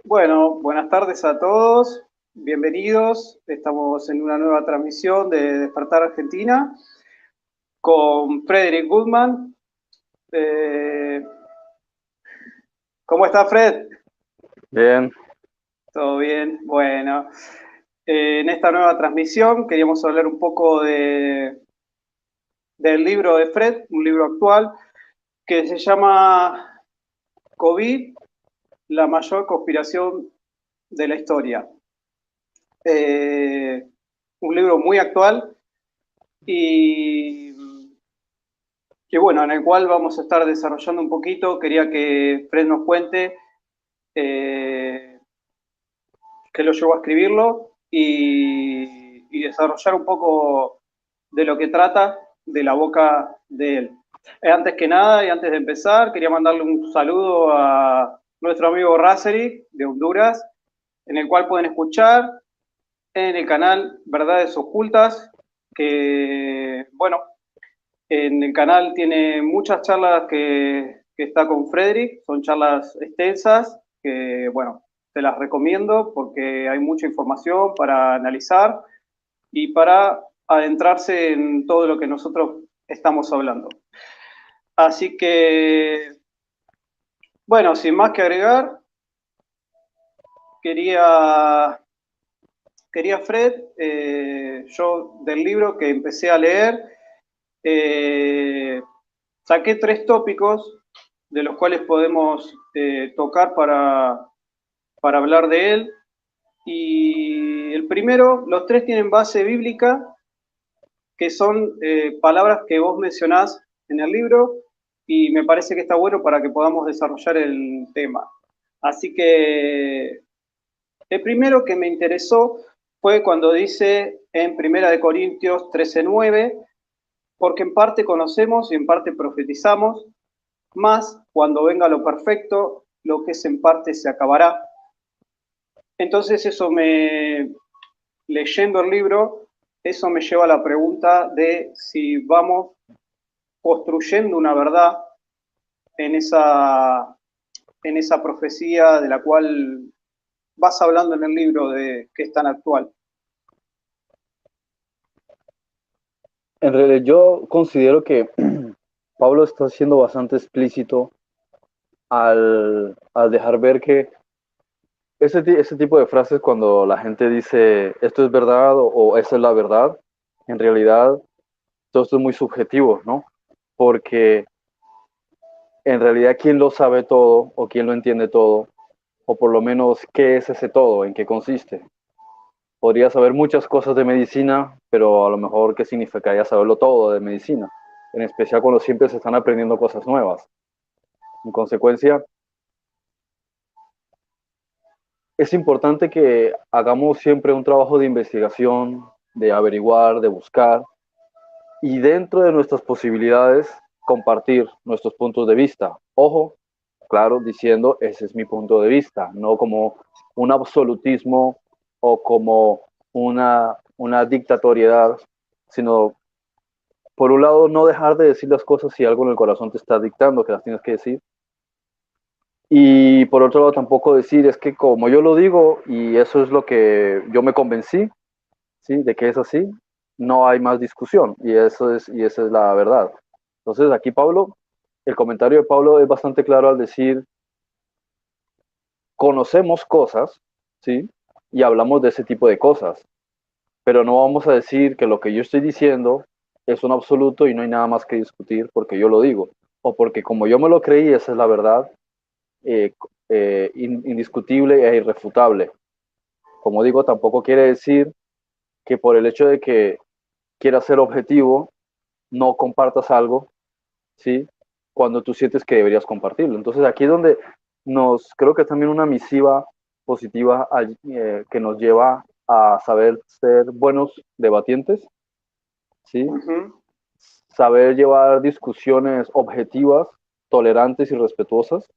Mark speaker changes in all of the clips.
Speaker 1: Bueno, buenas tardes a todos, bienvenidos. Estamos en una nueva transmisión de Despertar Argentina con Frederick Goodman. Eh, ¿Cómo está Fred?
Speaker 2: Bien,
Speaker 1: ¿Todo bien? Bueno, en esta nueva transmisión queríamos hablar un poco del libro de Fred, un libro actual que se llama COVID, la mayor conspiración de la historia. Eh, un libro muy actual y que bueno, en el cual vamos a estar desarrollando un poquito. Quería que Fred nos cuente eh, qué lo llevó a escribirlo y desarrollar un poco de lo que trata de la boca de él. Antes que nada y antes de empezar, quería mandarle un saludo a nuestro amigo Razeri de Honduras, en el cual pueden escuchar en el canal Verdades Ocultas, que bueno, en el canal tiene muchas charlas que está con Frederick, son charlas extensas que, bueno, te las recomiendo porque hay mucha información para analizar y para adentrarse en todo lo que nosotros estamos hablando. Así que, bueno, sin más que agregar, quería, quería Fred, yo del libro que empecé a leer, eh, saqué tres tópicos de los cuales podemos tocar para hablar de él. Y el primero, los tres tienen base bíblica, que son palabras que vos mencionás en el libro, y me parece que está bueno para que podamos desarrollar el tema. Así que el primero que me interesó fue cuando dice en Primera de Corintios 13:9, porque en parte conocemos y en parte profetizamos, más cuando venga lo perfecto, lo que es en parte se acabará. Entonces leyendo el libro, eso me lleva a la pregunta de si vamos construyendo una verdad en en esa profecía de la cual vas hablando en el libro de que es tan actual.
Speaker 2: en realidad yo considero que Pablo está siendo bastante explícito al dejar ver que ese tipo de frases cuando la gente dice esto es verdad o esa es la verdad, en realidad todo esto es muy subjetivo, ¿no? Porque en realidad quién lo sabe todo o quién lo entiende todo, o por lo menos qué es ese todo, en qué consiste. Podría saber muchas cosas de medicina, pero a lo mejor qué significaría saberlo todo de medicina, en especial cuando siempre se están aprendiendo cosas nuevas. En consecuencia, es importante que hagamos siempre un trabajo de investigación, de averiguar, de buscar, y dentro de nuestras posibilidades, compartir nuestros puntos de vista. Ojo, claro, diciendo, ese es mi punto de vista, no como un absolutismo o como una dictatoriedad, sino por un lado, no dejar de decir las cosas si algo en el corazón te está dictando que las tienes que decir. Y por otro lado, tampoco decir es que como yo lo digo y eso es lo que yo me convencí, ¿sí? De que es así, no hay más discusión y esa es la verdad. Entonces aquí Pablo, el comentario de Pablo es bastante claro al decir, conocemos cosas, ¿sí? Y hablamos de ese tipo de cosas, pero no vamos a decir que lo que yo estoy diciendo es un absoluto y no hay nada más que discutir porque yo lo digo, o porque como yo me lo creí, esa es la verdad eh, indiscutible e irrefutable. Como digo, tampoco quiere decir que por el hecho de que quieras ser objetivo, no compartas algo, ¿sí? Cuando tú sientes que deberías compartirlo. Entonces aquí es donde creo que es también una misiva positiva que nos lleva a saber ser buenos debatientes, ¿sí?
Speaker 1: Uh -huh.
Speaker 2: Saber llevar discusiones objetivas, tolerantes y respetuosas,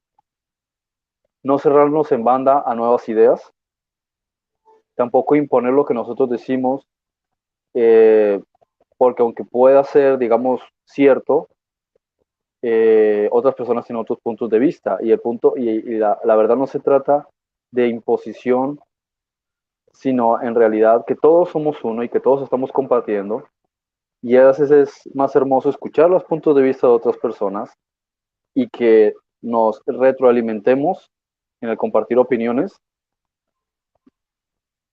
Speaker 2: no cerrarnos en banda a nuevas ideas, tampoco imponer lo que nosotros decimos, eh, porque aunque pueda ser, digamos, cierto, otras personas tienen otros puntos de vista y la verdad no se trata de imposición, sino en realidad que todos somos uno y que todos estamos compartiendo. Y a veces es más hermoso escuchar los puntos de vista de otras personas y que nos retroalimentemos en el compartir opiniones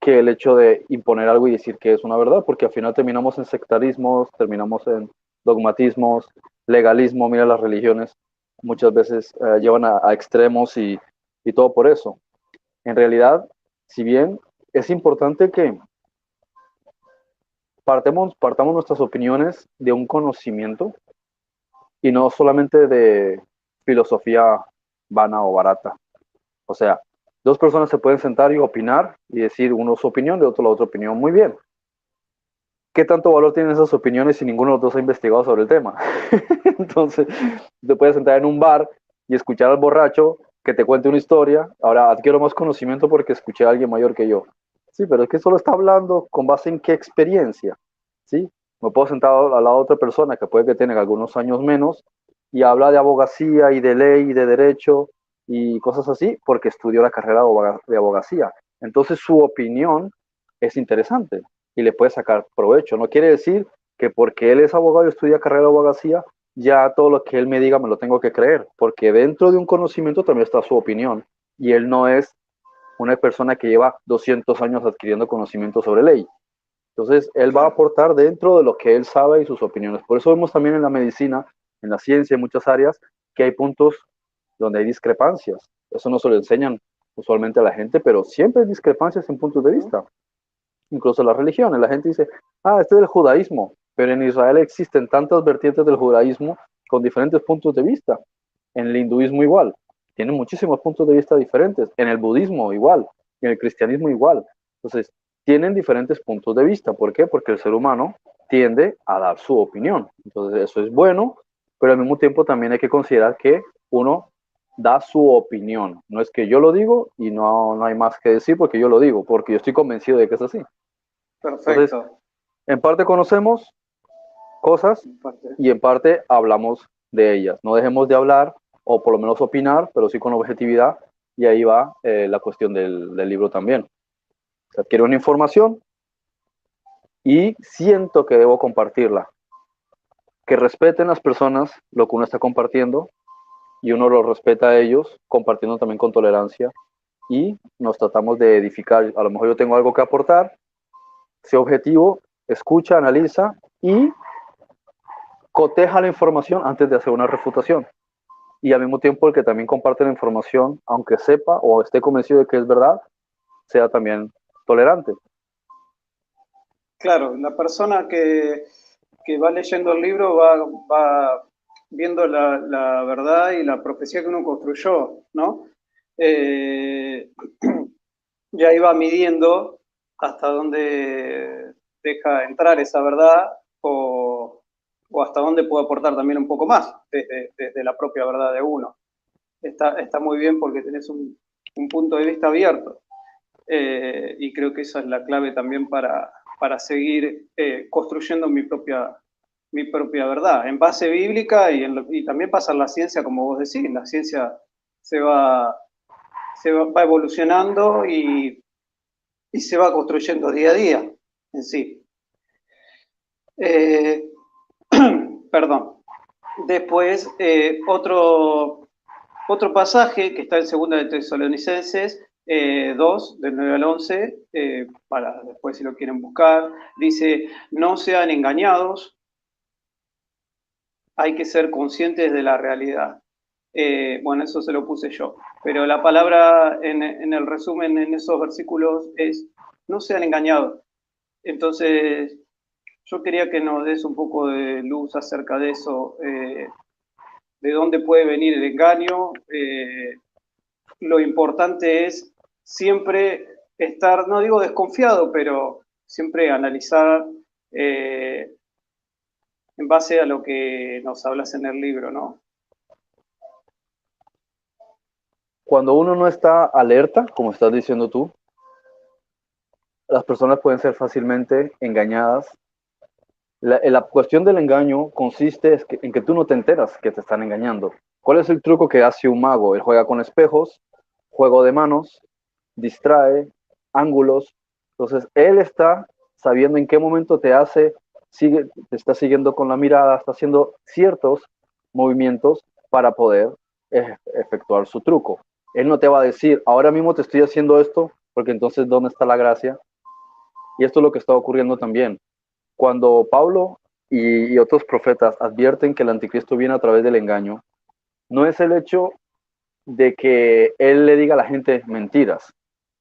Speaker 2: que el hecho de imponer algo y decir que es una verdad, porque al final terminamos en sectarismos, terminamos en dogmatismos, legalismo. Mira, las religiones muchas veces llevan a extremos y todo por eso. En realidad, si bien es importante que partamos nuestras opiniones de un conocimiento y no solamente de filosofía vana o barata. O sea, dos personas se pueden sentar y opinar y decir uno su opinión, de otro la otra opinión. Muy bien. ¿Qué tanto valor tienen esas opiniones si ninguno de los dos ha investigado sobre el tema? Entonces, te puedes sentar en un bar y escuchar al borracho que te cuente una historia. Ahora adquiero más conocimiento porque escuché a alguien mayor que yo. Sí, pero es que solo está hablando con base en qué experiencia. ¿Sí? Me puedo sentar al lado de otra persona que puede que tenga algunos años menos y habla de abogacía y de ley y de derecho y cosas así porque estudió la carrera de abogacía. Entonces su opinión es interesante y le puede sacar provecho. No quiere decir que porque él es abogado y estudia carrera de abogacía, ya todo lo que él me diga me lo tengo que creer, porque dentro de un conocimiento también está su opinión y él no es una persona que lleva 200 años adquiriendo conocimiento sobre ley. Entonces, él va a
Speaker 1: Claro.
Speaker 2: aportar dentro de lo que él sabe y sus opiniones. Por eso vemos también en la medicina, en la ciencia, en muchas áreas, que hay puntos donde hay discrepancias. Eso no se lo enseñan usualmente a la gente, pero siempre hay discrepancias en puntos de vista. Incluso las religiones. La gente dice, este es el judaísmo, pero en Israel existen tantas vertientes del judaísmo con diferentes puntos de vista. En el hinduismo igual. Tienen muchísimos puntos de vista diferentes. En el budismo igual. En el cristianismo igual. Entonces, tienen diferentes puntos de vista. ¿Por qué? Porque el ser humano tiende a dar su opinión. Entonces, eso es bueno, pero al mismo tiempo también hay que considerar que uno da su opinión. No es que yo lo digo y no hay más que decir porque yo lo digo, porque yo estoy convencido de que es así. Entonces,
Speaker 1: Perfecto.
Speaker 2: en parte conocemos cosas y en parte hablamos de ellas. No dejemos de hablar o por lo menos opinar, pero sí con objetividad. Y ahí va la cuestión del libro también. Se adquiere una información y siento que debo compartirla. Que respeten las personas lo que uno está compartiendo y uno lo respeta a ellos, compartiendo también con tolerancia y nos tratamos de edificar. A lo mejor yo tengo algo que aportar, sé objetivo, escucha, analiza y coteja la información antes de hacer una refutación. Y al mismo tiempo el que también comparte la información, aunque sepa o esté convencido de que es verdad, sea también tolerante.
Speaker 1: Claro, la persona que va leyendo el libro va viendo la verdad y la profecía que uno construyó, ¿no? Eh, y ahí va midiendo hasta dónde deja entrar esa verdad o hasta dónde puede aportar también un poco más desde la propia verdad de uno. Está muy bien porque tenés un punto de vista abierto. Y creo que esa es la clave también para seguir construyendo mi propia verdad, en base bíblica y también pasa en la ciencia, como vos decís, la ciencia se va, va evolucionando y se va construyendo día a día en sí. Eh, perdón. Después, otro pasaje que está en 2 de Tesalonicenses 2, del 9 al 11, para después si lo quieren buscar, dice, no sean engañados, hay que ser conscientes de la realidad. Bueno, eso se lo puse yo, pero la palabra en el resumen en esos versículos es, no sean engañados. Entonces, yo quería que nos des un poco de luz acerca de eso, de dónde puede venir el engaño. Lo importante es siempre estar, no digo desconfiado, pero siempre analizar en base a lo que nos hablas en el libro, ¿no?
Speaker 2: Cuando uno no está alerta, como estás diciendo tú, las personas pueden ser fácilmente engañadas. La cuestión del engaño consiste en que tú no te enteras que te están engañando. ¿Cuál es el truco que hace un mago? Él juega con espejos, juego de manos, distrae, ángulos. Entonces, él está sabiendo en qué momento te está siguiendo con la mirada, está haciendo ciertos movimientos para poder efectuar su truco. Él no te va a decir, ahora mismo te estoy haciendo esto, porque entonces, ¿dónde está la gracia? Y esto es lo que está ocurriendo también. Cuando Pablo y otros profetas advierten que el anticristo viene a través del engaño, no es el hecho de que él le diga a la gente mentiras,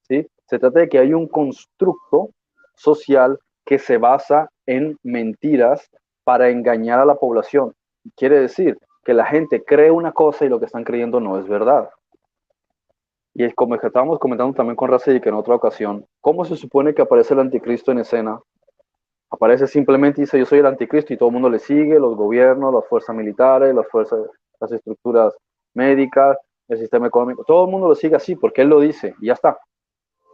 Speaker 2: ¿sí? Se trata de que hay un constructo social que se basa en mentiras para engañar a la población. Quiere decir que la gente cree una cosa y lo que están creyendo no es verdad. Y es como que estábamos comentando también con Racey que en otra ocasión, ¿cómo se supone que aparece el anticristo en escena? Aparece simplemente y dice yo soy el anticristo y todo el mundo le sigue, los gobiernos, las fuerzas militares, las estructuras médicas, el sistema económico, todo el mundo lo sigue así porque él lo dice y ya está.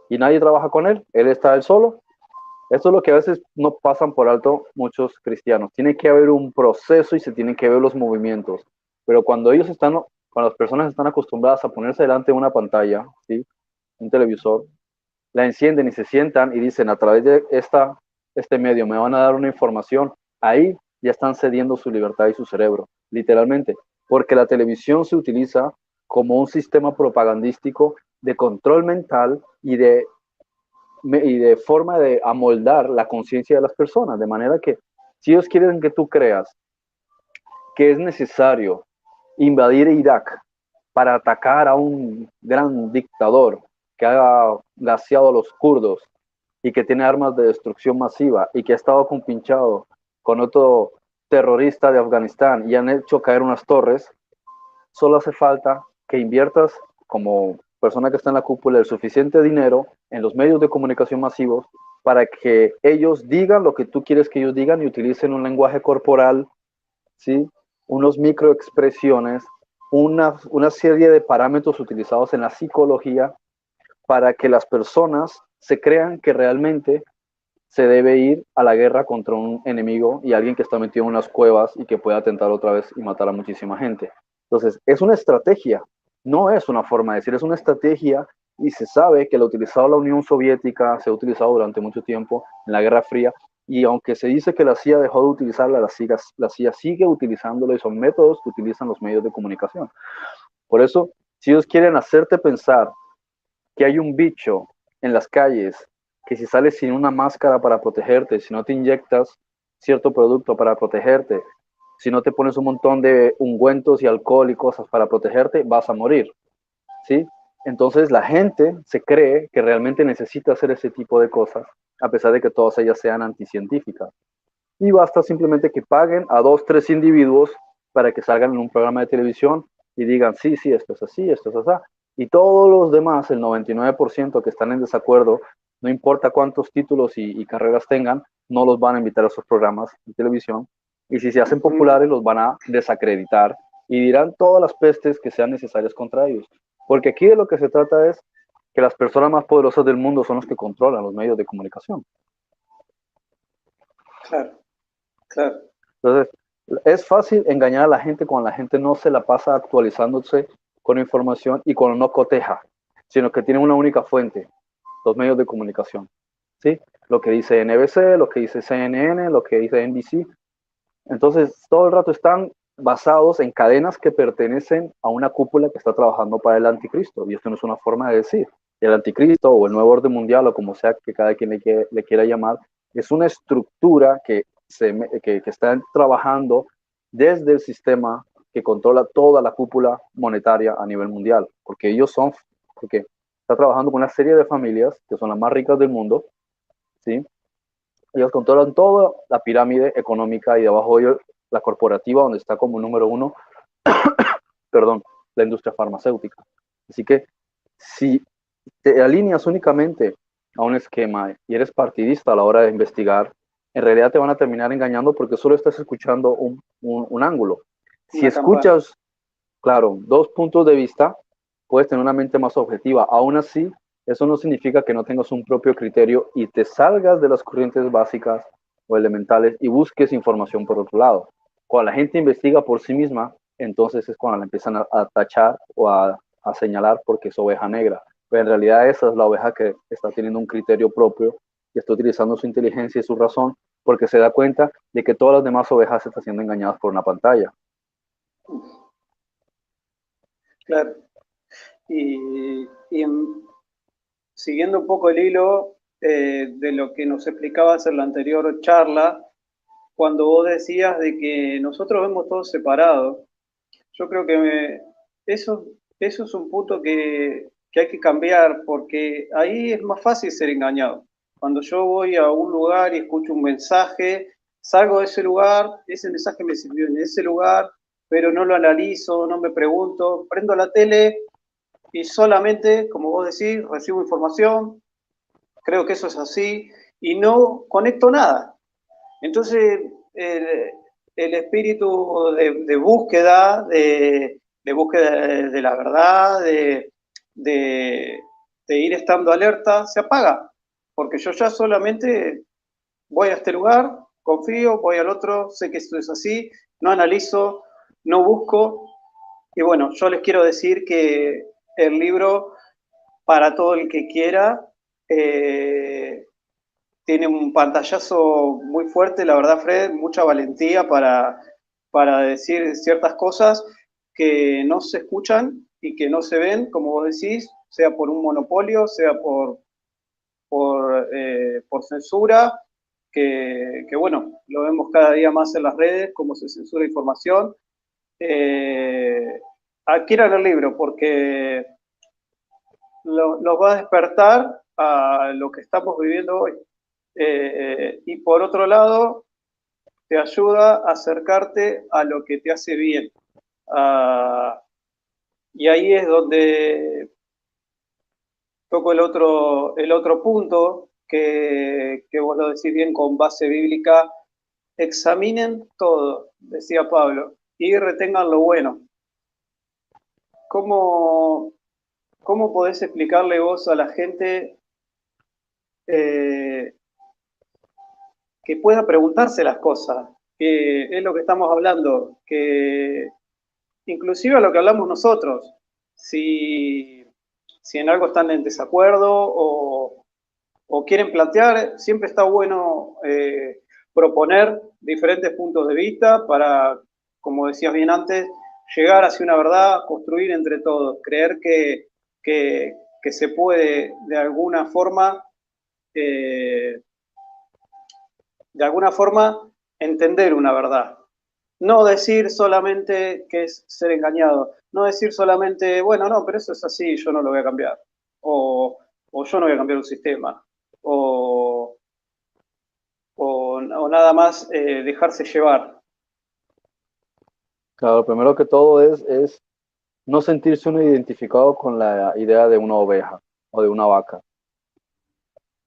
Speaker 2: Y nadie trabaja con él está él solo. Esto es lo que a veces no pasan por alto muchos cristianos. Tiene que haber un proceso y se tienen que ver los movimientos. Pero cuando cuando las personas están acostumbradas a ponerse delante de una pantalla, ¿sí? Un televisor, la encienden y se sientan y dicen a través de este medio me van a dar una información, ahí ya están cediendo su libertad y su cerebro, literalmente, porque la televisión se utiliza como un sistema propagandístico de control mental y de forma de amoldar la conciencia de las personas, de manera que si ellos quieren que tú creas que es necesario invadir Irak para atacar a un gran dictador que ha glaciado a los kurdos y que tiene armas de destrucción masiva y que ha estado compinchado con otro terrorista de Afganistán y han hecho caer unas torres, solo hace falta que inviertas como persona que está en la cúpula el suficiente dinero en los medios de comunicación masivos para que ellos digan lo que tú quieres que ellos digan y utilicen un lenguaje corporal, ¿sí? Unos microexpresiones, una serie de parámetros utilizados en la psicología para que las personas se crean que realmente se debe ir a la guerra contra un enemigo y alguien que está metido en unas cuevas y que puede atentar otra vez y matar a muchísima gente. Entonces, es una estrategia, no es una forma de decir, es una estrategia y se sabe que la ha utilizado la Unión Soviética, se ha utilizado durante mucho tiempo en la Guerra Fría y aunque se dice que la CIA dejó de utilizarla, la CIA sigue utilizándolo y son métodos que utilizan los medios de comunicación. Por eso, si ellos quieren hacerte pensar que hay un bicho en las calles, que si sales sin una máscara para protegerte, si no te inyectas cierto producto para protegerte, si no te pones un montón de ungüentos y alcohol y cosas para protegerte, vas a morir, ¿sí? Entonces la gente se cree que realmente necesita hacer ese tipo de cosas, a pesar de que todas ellas sean anticientíficas. Y basta simplemente que paguen a 2, 3 individuos para que salgan en un programa de televisión y digan, sí, sí, esto es así, esto es así. Y todos los demás, el 99% que están en desacuerdo, no importa cuántos títulos y carreras tengan, no los van a invitar a esos programas de televisión. Y si se hacen populares, los van a desacreditar y dirán todas las pestes que sean necesarias contra ellos. Porque aquí de lo que se trata es que las personas más poderosas del mundo son los que controlan los medios de comunicación.
Speaker 1: Claro, claro.
Speaker 2: Entonces, es fácil engañar a la gente cuando la gente no se la pasa actualizándose con información y cuando no coteja, sino que tiene una única fuente, los medios de comunicación. ¿Sí? Lo que dice NBC, lo que dice CNN, lo que dice NBC. Entonces, todo el rato están basados en cadenas que pertenecen a una cúpula que está trabajando para el anticristo. Y esto no es una forma de decir. El anticristo o el nuevo orden mundial o como sea que cada quien le quiera llamar, es una estructura que están trabajando desde el sistema que controla toda la cúpula monetaria a nivel mundial, porque porque está trabajando con una serie de familias que son las más ricas del mundo, ¿sí? Ellos controlan toda la pirámide económica y debajo de ellos la corporativa, donde está como número uno, perdón, la industria farmacéutica. Así que si te alineas únicamente a un esquema y eres partidista a la hora de investigar, en realidad te van a terminar engañando porque solo estás escuchando un ángulo. Si escuchas, claro, 2 puntos de vista, puedes tener una mente más objetiva. Aún así, eso no significa que no tengas un propio criterio y te salgas de las corrientes básicas o elementales y busques información por otro lado. Cuando la gente investiga por sí misma, entonces es cuando la empiezan a tachar o a señalar porque es oveja negra. pero en realidad esa es la oveja que está teniendo un criterio propio y está utilizando su inteligencia y su razón porque se da cuenta de que todas las demás ovejas están siendo engañadas por una pantalla.
Speaker 1: Claro. Y siguiendo un poco el hilo de lo que nos explicabas en la anterior charla, cuando vos decías de que nosotros vemos todo separado, yo creo que eso es un punto que hay que cambiar, porque ahí es más fácil ser engañado. Cuando yo voy a un lugar y escucho un mensaje, salgo de ese lugar, ese mensaje me sirvió en ese lugar, pero no lo analizo, no me pregunto, prendo la tele y solamente, como vos decís, recibo información, creo que eso es así, y no conecto nada. Entonces, el espíritu de búsqueda, de búsqueda de la verdad, de ir estando alerta, se apaga, porque yo ya solamente voy a este lugar, confío, voy al otro, sé que esto es así, no analizo, no busco, y bueno, yo les quiero decir que el libro, para todo el que quiera, tiene un pantallazo muy fuerte, la verdad, Fred, mucha valentía para decir ciertas cosas que no se escuchan y que no se ven, como vos decís, sea por un monopolio, sea por censura, que, bueno, lo vemos cada día más en las redes, cómo se censura información. Adquieran el libro porque los va a despertar a lo que estamos viviendo hoy. Y por otro lado, te ayuda a acercarte a lo que te hace bien. Uh, y ahí es donde toco el otro punto, que vos lo decís bien con base bíblica. Examinen todo, decía Pablo, y retengan lo bueno. ¿Cómo, cómo podés explicarle vos a la gente eh, que pueda preguntarse las cosas? Que es lo que estamos hablando, que inclusive a lo que hablamos nosotros, si en algo están en desacuerdo o quieren plantear, siempre está bueno proponer diferentes puntos de vista para, como decías bien antes, llegar hacia una verdad, construir entre todos, creer que se puede eh, de alguna forma entender una verdad. No decir solamente que es ser engañado, no decir solamente, bueno, no, pero eso es así, yo no lo voy a cambiar, o yo no voy a cambiar un sistema, o, o nada más dejarse llevar.
Speaker 2: Claro, primero que todo es no sentirse uno identificado con la idea de una oveja o de una vaca,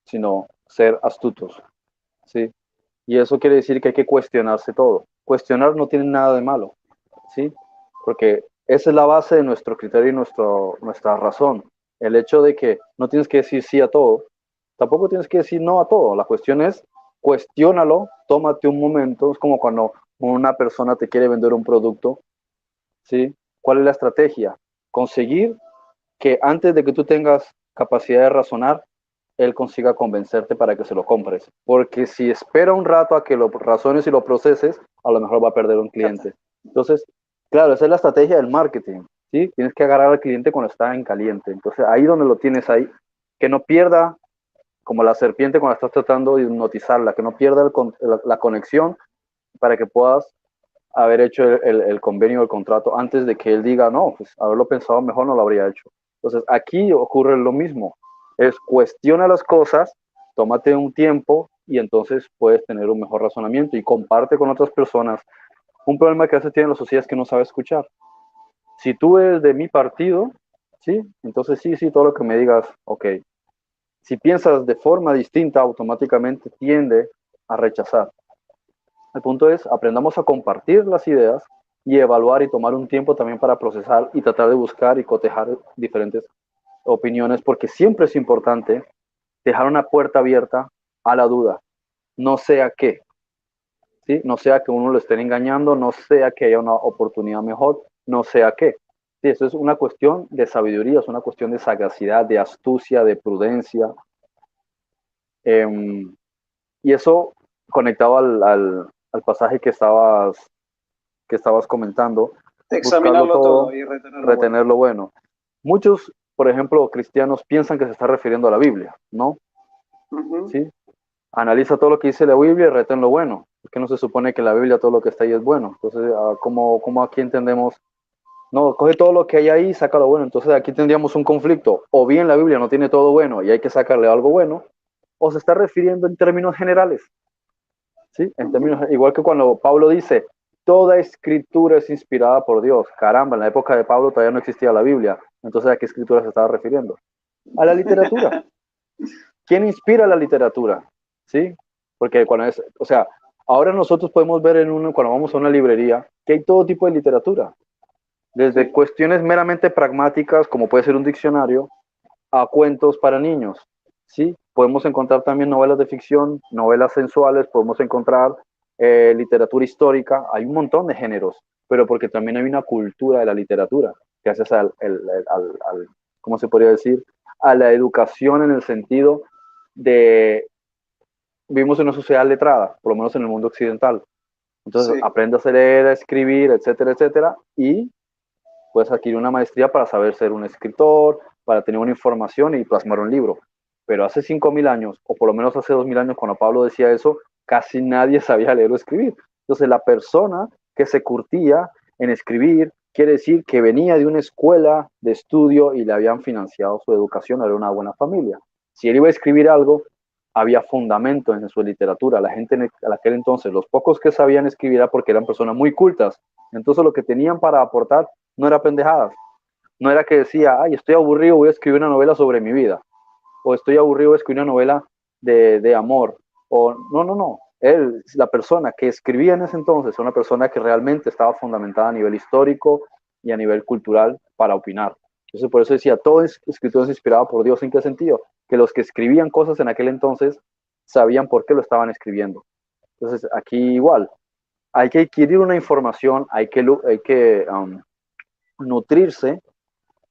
Speaker 2: sino ser astutos, ¿sí? Y eso quiere decir que hay que cuestionarse todo. Cuestionar no tiene nada de malo, ¿sí? Porque esa es la base de nuestro criterio y nuestra razón. El hecho de que no tienes que decir sí a todo, tampoco tienes que decir no a todo. La cuestión es, cuestiónalo, tómate un momento. Es como cuando una persona te quiere vender un producto, ¿sí? ¿Cuál es la estrategia? Conseguir que antes de que tú tengas capacidad de razonar, él consiga convencerte para que se lo compres. Porque si espera un rato a que lo razones y lo proceses, a lo mejor va a perder un cliente. Entonces, claro, esa es la estrategia del marketing, ¿sí? Tienes que agarrar al cliente cuando está en caliente. Entonces, ahí donde lo tienes ahí, que no pierda, como la serpiente cuando estás tratando de hipnotizarla, que no pierda la conexión para que puedas haber hecho el convenio o el contrato antes de que él diga, no, pues haberlo pensado mejor no lo habría hecho. Entonces, aquí ocurre lo mismo. Es cuestiona las cosas, tómate un tiempo y entonces puedes tener un mejor razonamiento y comparte con otras personas. Un problema que a veces tiene la sociedad es que no sabe escuchar. Si tú eres de mi partido, ¿sí? Entonces sí, todo lo que me digas, ok. Si piensas de forma distinta, automáticamente tiende a rechazar. El punto es, aprendamos a compartir las ideas y evaluar y tomar un tiempo también para procesar y tratar de buscar y cotejar diferentes opiniones, porque siempre es importante dejar una puerta abierta a la duda, no sea que, ¿sí? No sea que uno lo estén engañando, no sea que haya una oportunidad mejor, no sea que, Sí, eso es una cuestión de sabiduría, es una cuestión de sagacidad, de astucia, de prudencia. Eh, y eso conectado al pasaje que estabas comentando,
Speaker 1: De
Speaker 2: buscarlo
Speaker 1: examinarlo todo
Speaker 2: todo,
Speaker 1: y retener lo bueno.
Speaker 2: retener lo bueno. Muchos, por ejemplo, cristianos piensan que se está refiriendo a la Biblia, ¿no?
Speaker 1: Ujú.
Speaker 2: ¿Sí? Analiza todo lo que dice la Biblia y retén lo bueno. Es que no se supone que en la Biblia todo lo que está ahí es bueno. Entonces, ¿cómo aquí entendemos? No, coge todo lo que hay ahí y saca lo bueno. Entonces aquí tendríamos un conflicto. O bien la Biblia no tiene todo bueno y hay que sacarle algo bueno, o se está refiriendo en términos generales. ¿Sí? En términos, igual que cuando Pablo dice, toda escritura es inspirada por Dios. Caramba, en la época de Pablo todavía no existía la Biblia. Entonces, ¿a qué escritura se estaba refiriendo? A la literatura. ¿Quién inspira la literatura? ¿Sí? Porque cuando es, o sea, ahora nosotros podemos ver cuando vamos a una librería que hay todo tipo de literatura, desde
Speaker 1: Sí.
Speaker 2: cuestiones meramente pragmáticas, como puede ser un diccionario, a cuentos para niños. ¿Sí? Podemos encontrar también novelas de ficción, novelas sensuales, podemos encontrar literatura histórica, hay un montón de géneros, pero porque también hay una cultura de la literatura, gracias ¿cómo se podría decir? A la educación en el sentido de, vivimos en una sociedad letrada, por lo menos en el mundo occidental. Entonces,
Speaker 1: Sí.
Speaker 2: aprendes a leer, a escribir, etcétera, etcétera, y puedes adquirir una maestría para saber ser un escritor, para tener una información y plasmar un libro. Pero hace 5.000 años, o por lo menos hace 2.000 años, cuando Pablo decía eso, casi nadie sabía leer o escribir. Entonces, la persona que se curtía en escribir quiere decir que venía de una escuela de estudio y le habían financiado su educación, era una buena familia. Si él iba a escribir algo, había fundamento en su literatura. La gente en aquel entonces, los pocos que sabían escribir era porque eran personas muy cultas. Entonces, lo que tenían para aportar no era pendejadas. No era que decía, ay, estoy aburrido, voy a escribir una novela sobre mi vida. O estoy aburrido, voy a escribir una novela de amor. O no. Él, la persona que escribía en ese entonces, era una persona que realmente estaba fundamentada a nivel histórico y a nivel cultural para opinar. Entonces, por eso decía, todo escritor es inspirado por Dios. ¿En qué sentido? Que los que escribían cosas en aquel entonces sabían por qué lo estaban escribiendo. Entonces, aquí igual, hay que adquirir una información, hay que nutrirse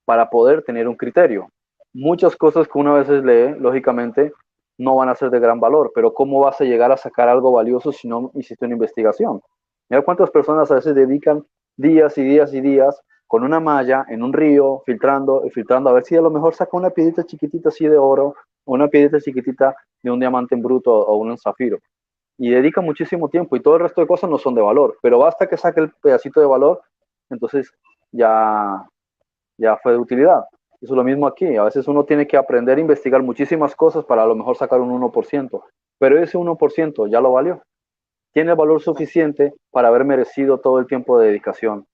Speaker 2: para poder tener un criterio. Muchas cosas que uno a veces lee, lógicamente, no van a ser de gran valor, pero ¿cómo vas a llegar a sacar algo valioso si no hiciste una investigación? Mira cuántas personas a veces dedican días y días y días con una malla en un río, filtrando y filtrando, a ver si a lo mejor saca una piedrita chiquitita así de oro, o una piedrita chiquitita de un diamante en bruto o un zafiro. Y dedica muchísimo tiempo y todo el resto de cosas no son de valor, pero basta que saque el pedacito de valor, entonces ya fue de utilidad. Eso es lo mismo aquí. A veces uno tiene que aprender a investigar muchísimas cosas para a lo mejor sacar un 1%, pero ese 1% ya lo valió. Tiene el valor suficiente para haber merecido todo el tiempo de dedicación.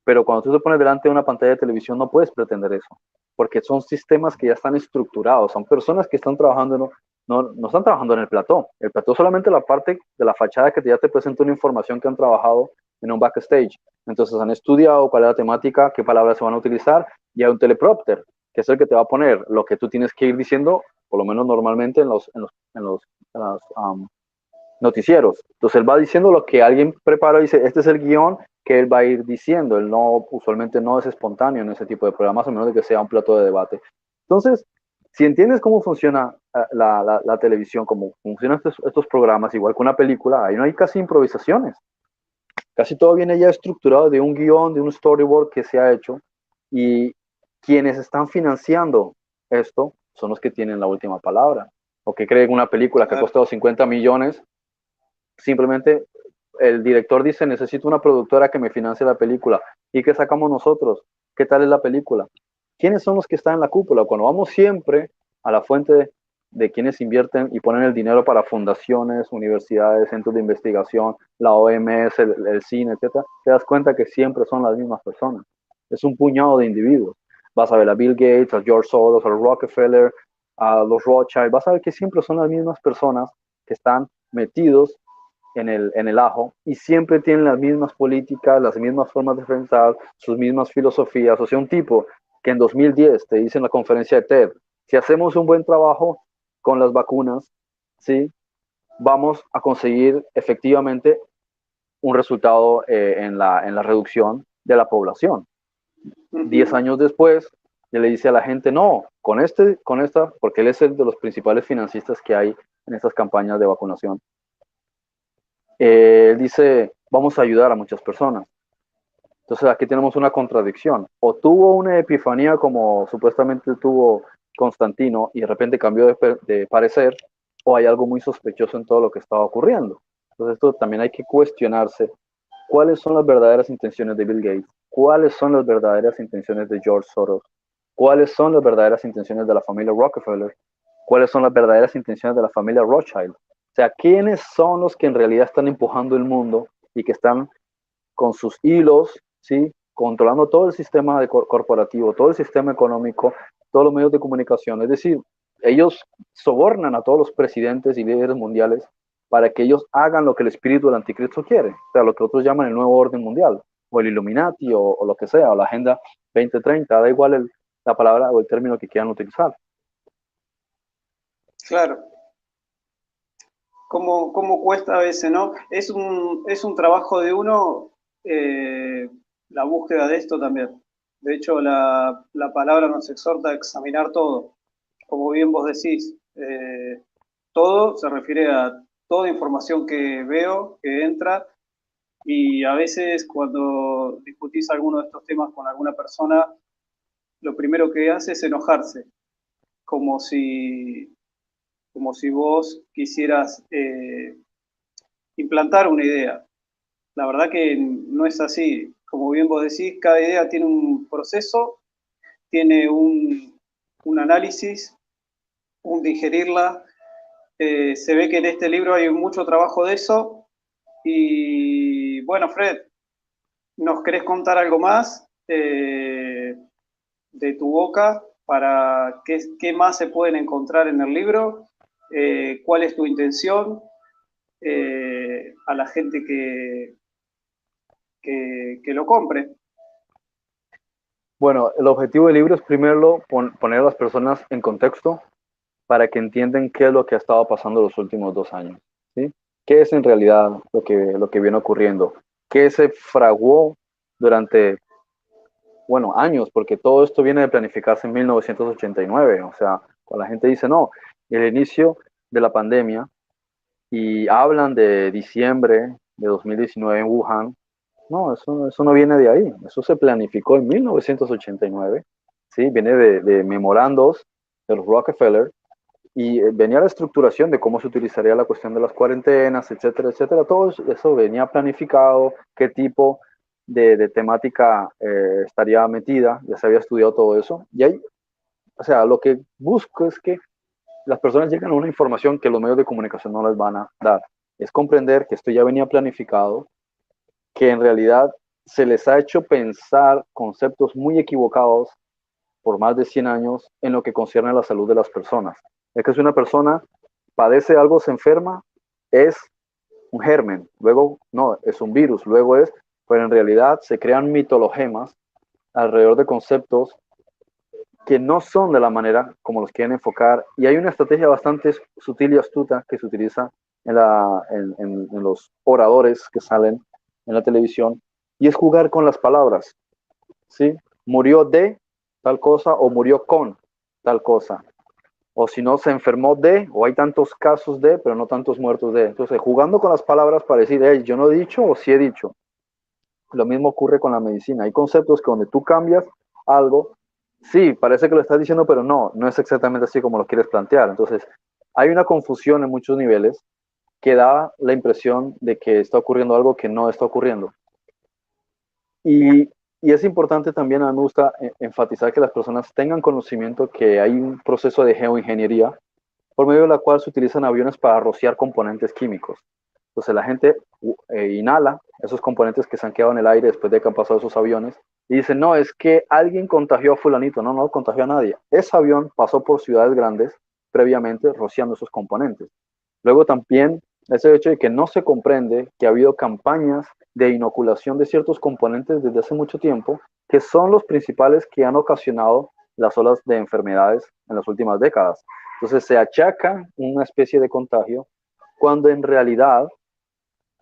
Speaker 2: Pero cuando tú te pones delante de una pantalla de televisión no puedes pretender eso, porque son sistemas que ya están estructurados, son personas que están trabajando, no están trabajando en el plató. El plató es solamente la parte de la fachada que ya te presenta una información que han trabajado en un backstage. Entonces han estudiado cuál es la temática, qué palabras se van a utilizar, y hay un teleprompter, que es el que te va a poner lo que tú tienes que ir diciendo, por lo menos normalmente en los noticieros. Entonces él va diciendo lo que alguien prepara y dice, este es el guión que él va a ir diciendo. Él no, usualmente no es espontáneo en ese tipo de programas, a menos de que sea un plato de debate. Entonces, si entiendes cómo funciona la televisión, cómo funcionan estos programas, igual que una película, ahí no hay casi improvisaciones. Casi todo viene ya estructurado de un guión, de un storyboard que se ha hecho, y quienes están financiando esto son los que tienen la última palabra. O que creen una película que ha
Speaker 1: Claro.
Speaker 2: costado 50 millones, simplemente el director dice, necesito una productora que me financie la película. ¿Y qué sacamos nosotros? ¿Qué tal es la película? ¿Quiénes son los que están en la cúpula? Cuando vamos siempre a la fuente de quienes invierten y ponen el dinero para fundaciones, universidades, centros de investigación, la OMS, el cine, etcétera, te das cuenta que siempre son las mismas personas. Es un puñado de individuos. Vas a ver a Bill Gates, a George Soros, a Rockefeller, a los Rothschild, vas a ver que siempre son las mismas personas que están metidos en el ajo y siempre tienen las mismas políticas, las mismas formas de pensar, sus mismas filosofías. O sea, un tipo que en 2010 te dice en la conferencia de TED, si hacemos un buen trabajo con las vacunas, ¿sí? Vamos a conseguir efectivamente un resultado en la reducción de la población. 10 años después, él le dice a la gente, no, con esta, porque él es el de los principales financistas que hay en estas campañas de vacunación. Él dice, vamos a ayudar a muchas personas. Entonces aquí tenemos una contradicción. O tuvo una epifanía como supuestamente tuvo Constantino y de repente cambió de parecer, o hay algo muy sospechoso en todo lo que estaba ocurriendo. Entonces esto también hay que cuestionarse cuáles son las verdaderas intenciones de Bill Gates, cuáles son las verdaderas intenciones de George Soros, cuáles son las verdaderas intenciones de la familia Rockefeller, cuáles son las verdaderas intenciones de la familia Rothschild. O sea, quiénes son los que en realidad están empujando el mundo y que están con sus hilos, ¿sí? Controlando todo el sistema corporativo, todo el sistema económico, todos los medios de comunicación. Es decir, ellos sobornan a todos los presidentes y líderes mundiales para que ellos hagan lo que el espíritu del anticristo quiere, o sea, lo que otros llaman el nuevo orden mundial, o el Illuminati, o lo que sea, o la Agenda 2030, da igual la palabra o el término que quieran utilizar.
Speaker 1: Claro. ¿Cómo cuesta a veces, no? Es un trabajo de uno, la búsqueda de esto también. De hecho, la palabra nos exhorta a examinar todo. Como bien vos decís, todo se refiere a toda información que veo, que entra, y a veces cuando discutís alguno de estos temas con alguna persona, lo primero que hace es enojarse, como si, como si vos quisieras implantar una idea. La verdad que no es así. Como bien vos decís, cada idea tiene un proceso, tiene un análisis, un digerirla. Se ve que en este libro hay mucho trabajo de eso. Y bueno, Fred, ¿nos querés contar algo más de tu boca para qué más se pueden encontrar en el libro? ¿Cuál es tu intención a la gente que lo compre?
Speaker 2: Bueno, el objetivo del libro es primero poner a las personas en contexto para que entiendan qué es lo que ha estado pasando los últimos 2 años, ¿sí? ¿Qué es en realidad lo que viene ocurriendo? ¿Qué se fraguó durante, bueno, años? Porque todo esto viene de planificarse en 1989. O sea, cuando la gente dice, no, el inicio de la pandemia y hablan de diciembre de 2019 en Wuhan, no, eso no viene de ahí. Eso se planificó en 1989, ¿sí? Viene de memorandos de los Rockefeller y venía la estructuración de cómo se utilizaría la cuestión de las cuarentenas, etcétera, etcétera. Todo eso venía planificado, qué tipo de temática estaría metida, ya se había estudiado todo eso. Y ahí, o sea, lo que busco es que las personas lleguen a una información que los medios de comunicación no les van a dar. Es comprender que esto ya venía planificado, que en realidad se les ha hecho pensar conceptos muy equivocados por más de 100 años en lo que concierne a la salud de las personas. Es que si una persona padece algo, se enferma, es un germen, luego no, es un virus, luego es, pero en realidad se crean mitologemas alrededor de conceptos que no son de la manera como los quieren enfocar, y hay una estrategia bastante sutil y astuta que se utiliza en los oradores que salen en la televisión, y es jugar con las palabras, ¿sí? Murió de tal cosa o murió con tal cosa. O si no, se enfermó de, o hay tantos casos de, pero no tantos muertos de. Entonces, jugando con las palabras para decir, hey, yo no he dicho o sí he dicho. Lo mismo ocurre con la medicina. Hay conceptos que donde tú cambias algo, sí, parece que lo estás diciendo, pero no es exactamente así como lo quieres plantear. Entonces, hay una confusión en muchos niveles que da la impresión de que está ocurriendo algo que no está ocurriendo. Y, y es importante también, a mí me gusta enfatizar que las personas tengan conocimiento que hay un proceso de geoingeniería por medio de la cual se utilizan aviones para rociar componentes químicos. Entonces la gente inhala esos componentes que se han quedado en el aire después de que han pasado esos aviones y dicen, no, es que alguien contagió a fulanito. No contagió a nadie. Ese avión pasó por ciudades grandes previamente rociando esos componentes. Luego también ese hecho de que no se comprende que ha habido campañas de inoculación de ciertos componentes desde hace mucho tiempo, que son los principales que han ocasionado las olas de enfermedades en las últimas décadas. Entonces se achaca una especie de contagio cuando en realidad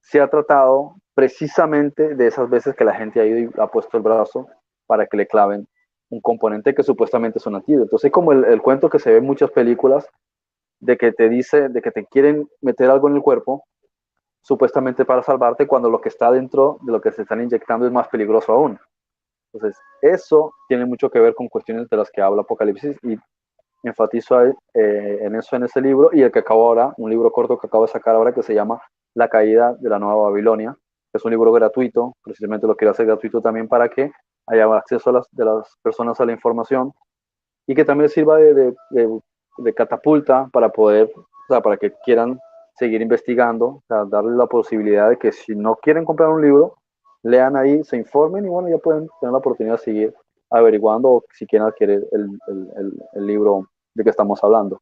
Speaker 2: se ha tratado precisamente de esas veces que la gente ha ido y ha puesto el brazo para que le claven un componente que supuestamente es un antídoto. Entonces, como el cuento que se ve en muchas películas, de que te dice, de que te quieren meter algo en el cuerpo, supuestamente para salvarte, cuando lo que está dentro de lo que se están inyectando es más peligroso aún. Entonces, eso tiene mucho que ver con cuestiones de las que habla Apocalipsis, y enfatizo en eso en ese libro, y el que acabo ahora, un libro corto que acabo de sacar ahora, que se llama La caída de la Nueva Babilonia. Es un libro gratuito, precisamente lo quiero hacer gratuito también para que haya acceso de las personas a la información, y que también sirva de catapulta para poder, o sea, para que quieran seguir investigando, o sea, darle la posibilidad de que si no quieren comprar un libro, lean ahí, se informen, y bueno, ya pueden tener la oportunidad de seguir averiguando, o si quieren adquirir el libro de que estamos hablando.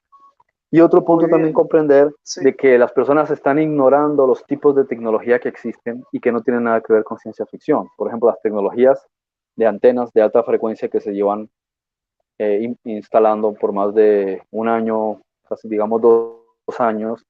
Speaker 2: Y otro
Speaker 1: Muy
Speaker 2: punto también,
Speaker 1: bien.
Speaker 2: comprender
Speaker 1: Sí,
Speaker 2: de que las personas están ignorando los tipos de tecnología que existen y que no tienen nada que ver con ciencia ficción. Por ejemplo, las tecnologías de antenas de alta frecuencia que se llevan instalando por más de un año, casi digamos 2 años,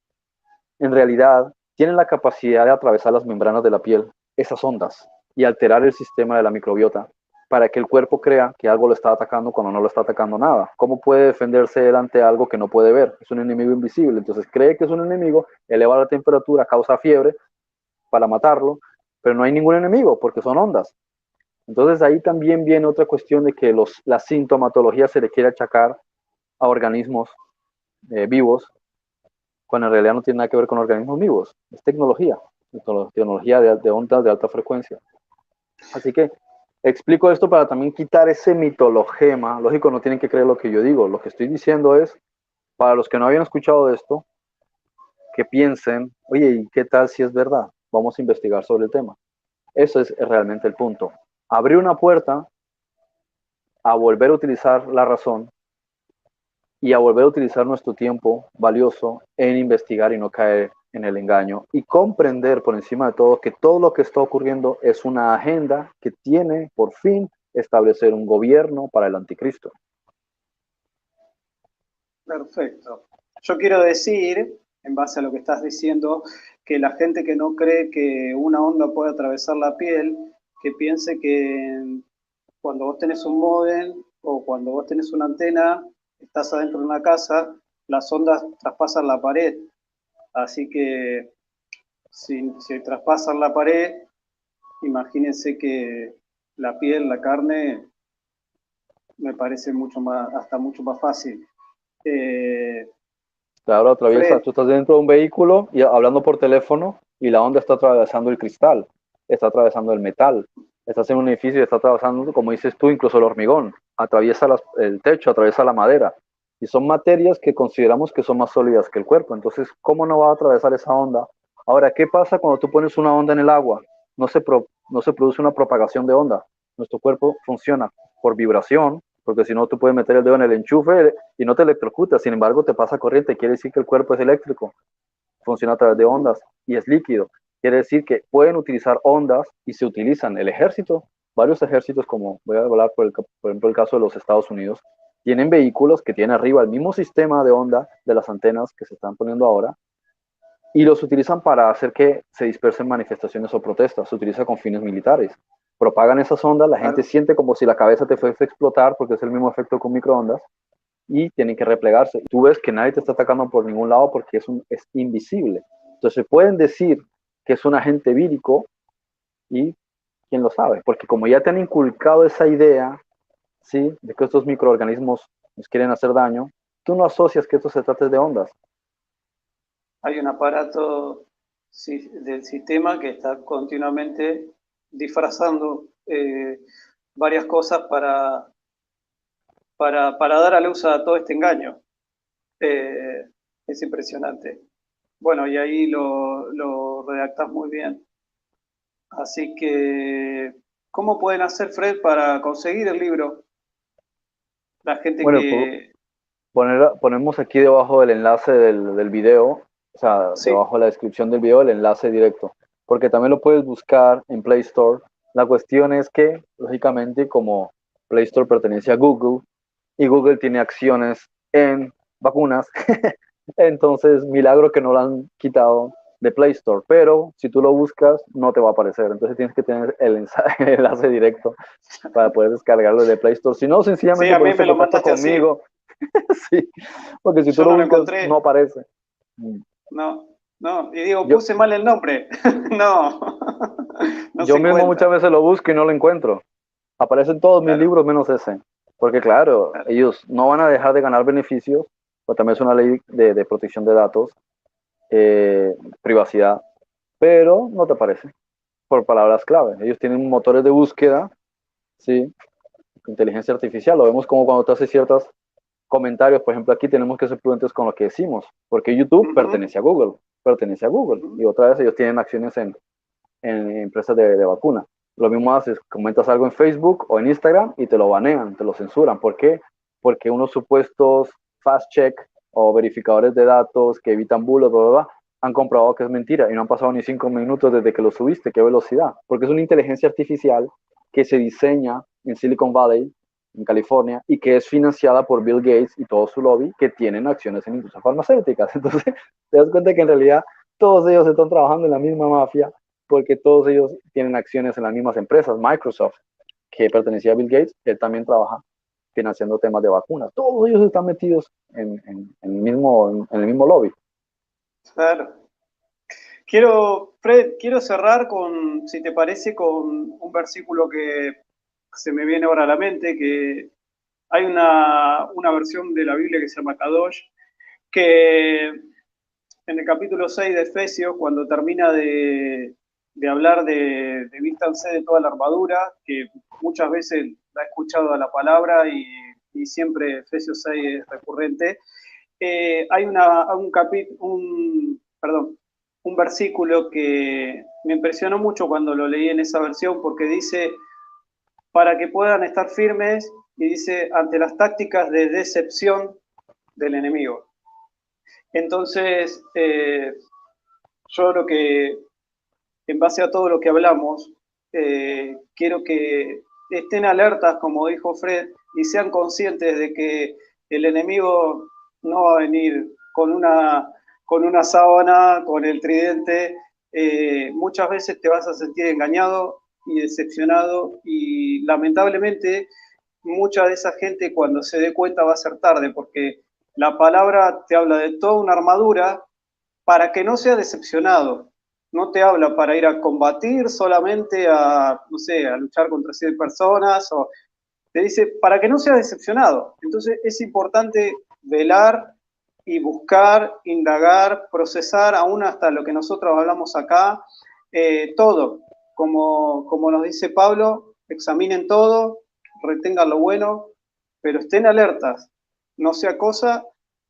Speaker 2: en realidad tienen la capacidad de atravesar las membranas de la piel, esas ondas, y alterar el sistema de la microbiota para que el cuerpo crea que algo lo está atacando cuando no lo está atacando nada. ¿Cómo puede defenderse él ante algo que no puede ver? Es un enemigo invisible. Entonces cree que es un enemigo, eleva la temperatura, causa fiebre para matarlo, pero no hay ningún enemigo porque son ondas. Entonces ahí también viene otra cuestión de que la sintomatología se le quiere achacar a organismos vivos, cuando en realidad no tiene nada que ver con organismos vivos. Es tecnología de ondas de alta frecuencia. Así que explico esto para también quitar ese mitologema. Lógico, no tienen que creer lo que yo digo. Lo que estoy diciendo es, para los que no habían escuchado de esto, que piensen, oye, ¿y qué tal si es verdad? Vamos a investigar sobre el tema. Eso es realmente el punto. Abrir una puerta a volver a utilizar la razón, y a volver a utilizar nuestro tiempo valioso en investigar y no caer en el engaño, y comprender por encima de todo que todo lo que está ocurriendo es una agenda que tiene por fin establecer un gobierno para el anticristo.
Speaker 1: perfecto. Yo quiero decir, en base a lo que estás diciendo, que la gente que no cree que una onda puede atravesar la piel, que piense que cuando vos tenés un módem o cuando vos tenés una antena, estás adentro de una casa, las ondas traspasan la pared. Así que si traspasan la pared, imagínense que la piel, la carne, me parece mucho más, hasta mucho más fácil. Eh,
Speaker 2: Claro, atraviesa,
Speaker 1: Fred,
Speaker 2: tú estás dentro de un vehículo y hablando por teléfono, y la onda está atravesando el cristal, está atravesando el metal, estás en un edificio y está atravesando, como dices tú, incluso el hormigón, atraviesa el techo, atraviesa la madera, y son materias que consideramos que son más sólidas que el cuerpo. Entonces, ¿cómo no va a atravesar esa onda? Ahora, ¿qué pasa cuando tú pones una onda en el agua? No se produce una propagación de onda. Nuestro cuerpo funciona por vibración, porque si no, tú puedes meter el dedo en el enchufe y no te electrocutas. Sin embargo, te pasa corriente. Quiere decir que el cuerpo es eléctrico, funciona a través de ondas y es líquido. Quiere decir que pueden utilizar ondas, y se utilizan. El ejército, varios ejércitos, como voy a hablar por ejemplo el caso de los Estados Unidos, tienen vehículos que tienen arriba el mismo sistema de onda de las antenas que se están poniendo ahora, y los utilizan para hacer que se dispersen manifestaciones o protestas. Se utiliza con fines militares. Propagan esas ondas, la gente
Speaker 1: claro,
Speaker 2: siente como si la cabeza te fuese a explotar, porque es el mismo efecto con microondas, y tienen que replegarse. Tú ves que nadie te está atacando por ningún lado porque es invisible. Entonces pueden decir que es un agente vírico, y quién lo sabe, porque como ya te han inculcado esa idea, ¿sí?, de que estos microorganismos nos quieren hacer daño, tú no asocias que esto se trate de ondas.
Speaker 1: hay un aparato del sistema que está continuamente disfrazando varias cosas para dar a luz a todo este engaño. Eh, es impresionante. Bueno, y ahí lo redactás muy bien. Así que, ¿cómo pueden hacer, Fred, para conseguir el libro? La gente
Speaker 2: Bueno,
Speaker 1: que...
Speaker 2: ponemos aquí debajo del enlace del video, o sea,
Speaker 1: Sí,
Speaker 2: debajo de la descripción del video, el enlace directo, porque también lo puedes buscar en Play Store. La cuestión es que, lógicamente, como Play Store pertenece a Google, y Google tiene acciones en vacunas, entonces, milagro que no lo han quitado de Play Store, pero si tú lo buscas no te va a aparecer, entonces tienes que tener el enlace directo para poder descargarlo de Play Store, si no,
Speaker 1: Sí,
Speaker 2: sencillamente
Speaker 1: a mí
Speaker 2: ponerte
Speaker 1: me
Speaker 2: en
Speaker 1: lo
Speaker 2: contacto
Speaker 1: mandaste así.
Speaker 2: conmigo, sí, porque si tú
Speaker 1: Yo
Speaker 2: lo
Speaker 1: no lo
Speaker 2: buscas no
Speaker 1: encontré.
Speaker 2: aparece. Mm.
Speaker 1: No, no. Y digo,
Speaker 2: Yo,
Speaker 1: puse mal el nombre. No, no
Speaker 2: yo
Speaker 1: se
Speaker 2: mismo muchas
Speaker 1: encuentra.
Speaker 2: veces lo busco y no lo encuentro. Aparecen todos mis
Speaker 1: Claro,
Speaker 2: libros menos ese. Porque claro,
Speaker 1: claro.
Speaker 2: ellos no van a dejar de ganar beneficios, pues también es una ley de protección de datos, privacidad, pero no te aparece por palabras clave. Ellos tienen motores de búsqueda, sí, inteligencia artificial. Lo vemos como cuando te hace ciertos comentarios. Por ejemplo, aquí tenemos que ser prudentes con lo que decimos, porque YouTube
Speaker 1: Ujú,
Speaker 2: pertenece a Google.
Speaker 1: ujú.
Speaker 2: Y otra vez ellos tienen acciones en empresas de vacuna. Lo mismo haces, comentas algo en Facebook o en Instagram y te lo banean, te lo censuran. ¿Por qué? Porque unos supuestos fast check o verificadores de datos que evitan bulos, bla, bla, bla, han comprobado que es mentira y no han pasado ni 5 minutos desde que lo subiste. ¿Qué velocidad? Porque es una inteligencia artificial que se diseña en Silicon Valley, en California, y que es financiada por Bill Gates y todo su lobby, que tienen acciones en industrias farmacéuticas. Entonces, te das cuenta que en realidad todos ellos están trabajando en la misma mafia porque todos ellos tienen acciones en las mismas empresas. Microsoft, que pertenecía a Bill Gates, él también trabaja financiando temas de vacunas. Todos ellos están metidos en el mismo lobby.
Speaker 1: Claro. Fred, quiero cerrar con, si te parece, con un versículo que se me viene ahora a la mente, que hay una versión de la Biblia que se llama Kadosh, que en el capítulo 6 de Efesios, cuando termina de hablar de vístanse de toda la armadura, que muchas veces la he escuchado a la palabra y siempre Efesios 6 es recurrente, hay perdón, un versículo que me impresionó mucho cuando lo leí en esa versión porque dice, para que puedan estar firmes, y dice, ante las tácticas de decepción del enemigo. Entonces, yo lo que, en base a todo lo que hablamos, quiero que estén alertas, como dijo Fred, y sean conscientes de que el enemigo no va a venir con una sábana, con el tridente. Muchas veces te vas a sentir engañado y decepcionado y lamentablemente mucha de esa gente cuando se dé cuenta va a ser tarde porque la palabra te habla de toda una armadura para que no sea decepcionado. No te habla para ir a combatir solamente a, no sé, a luchar contra 100 personas, o te dice para que no sea decepcionado. Entonces es importante velar y buscar, indagar, procesar, aún hasta lo que nosotros hablamos acá, todo. Como nos dice Pablo, examinen todo, retengan lo bueno, pero estén alertas, no sea cosa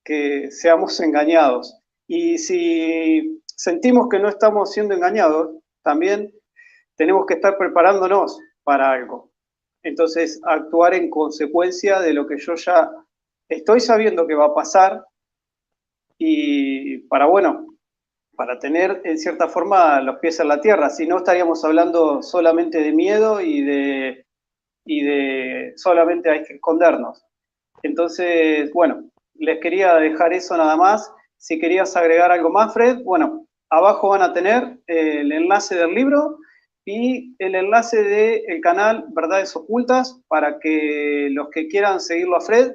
Speaker 1: que seamos engañados. Y si sentimos que no estamos siendo engañados, también tenemos que estar preparándonos para algo. Entonces, actuar en consecuencia de lo que yo ya estoy sabiendo que va a pasar y para, bueno, para tener en cierta forma los pies en la tierra. Si no, estaríamos hablando solamente de miedo y de solamente hay que escondernos. Entonces, bueno, les quería dejar eso nada más. Si querías agregar algo más, Fred, bueno, abajo van a tener el enlace del libro y el enlace del canal Verdades Ocultas para que los que quieran seguirlo a Fred,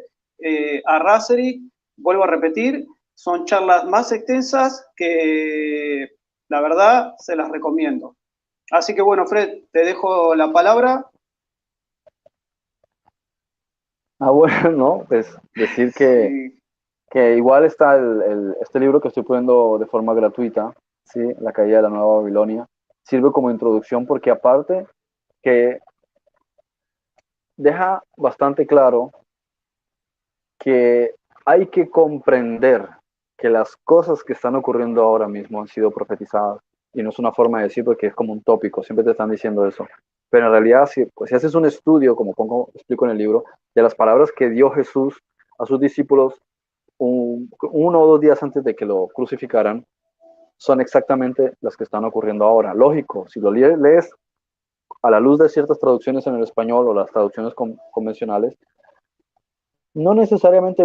Speaker 1: a Raseri, vuelvo a repetir, son charlas más extensas que la verdad se las recomiendo. Así que bueno, Fred, te dejo la palabra.
Speaker 2: Ah, bueno, no, pues decir
Speaker 1: Sí,
Speaker 2: que igual está este libro que estoy poniendo de forma gratuita, ¿sí? La caída de la Nueva Babilonia, sirve como introducción porque aparte que deja bastante claro que hay que comprender que las cosas que están ocurriendo ahora mismo han sido profetizadas. Y no es una forma de decir porque es como un tópico, siempre te están diciendo eso. Pero en realidad, si, pues, si haces un estudio, como explico en el libro, de las palabras que dio Jesús a sus discípulos 1 o 2 días antes de que lo crucificaran, son exactamente las que están ocurriendo ahora. Lógico, si lo lees a la luz de ciertas traducciones en el español o las traducciones convencionales, no necesariamente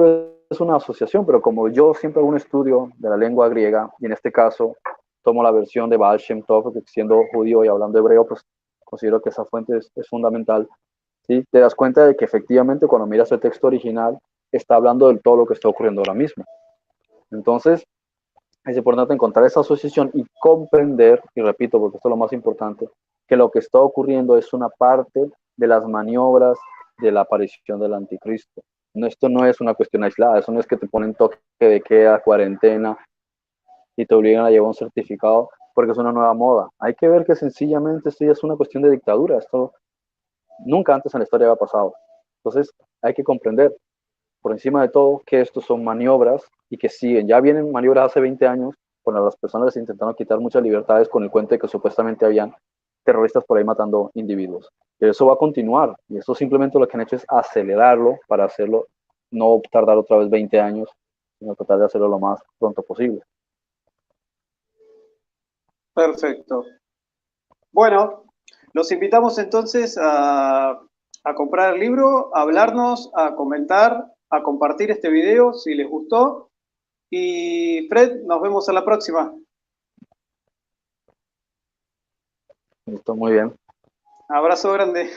Speaker 2: es una asociación, pero como yo siempre hago un estudio de la lengua griega, y en este caso tomo la versión de Baal Shem Tov, porque siendo judío y hablando hebreo, pues considero que esa fuente es fundamental. ¿Sí? Te das cuenta de que efectivamente cuando miras el texto original está hablando de todo lo que está ocurriendo ahora mismo. Entonces, es importante encontrar esa asociación y comprender, y repito, porque esto es lo más importante, que lo que está ocurriendo es una parte de las maniobras de la aparición del anticristo. No, esto no es una cuestión aislada, eso no es que te ponen toque de queda, cuarentena y te obligan a llevar un certificado porque es una nueva moda. Hay que ver que sencillamente esto ya es una cuestión de dictadura, esto nunca antes en la historia había pasado. Entonces hay que comprender por encima de todo que estos son maniobras y que siguen. Ya vienen maniobras hace 20 años, cuando las personas les intentaron quitar muchas libertades con el cuento de que supuestamente habían terroristas por ahí matando individuos. Pero eso va a continuar y eso simplemente lo que han hecho es acelerarlo para hacerlo, no tardar otra vez 20 años, sino tratar de hacerlo lo más pronto posible.
Speaker 1: Perfecto. Bueno, los invitamos entonces a comprar el libro, a hablarnos, a comentar, a compartir este video si les gustó. Y Fred, nos vemos a la próxima.
Speaker 2: Listo, muy bien.
Speaker 1: Abrazo grande.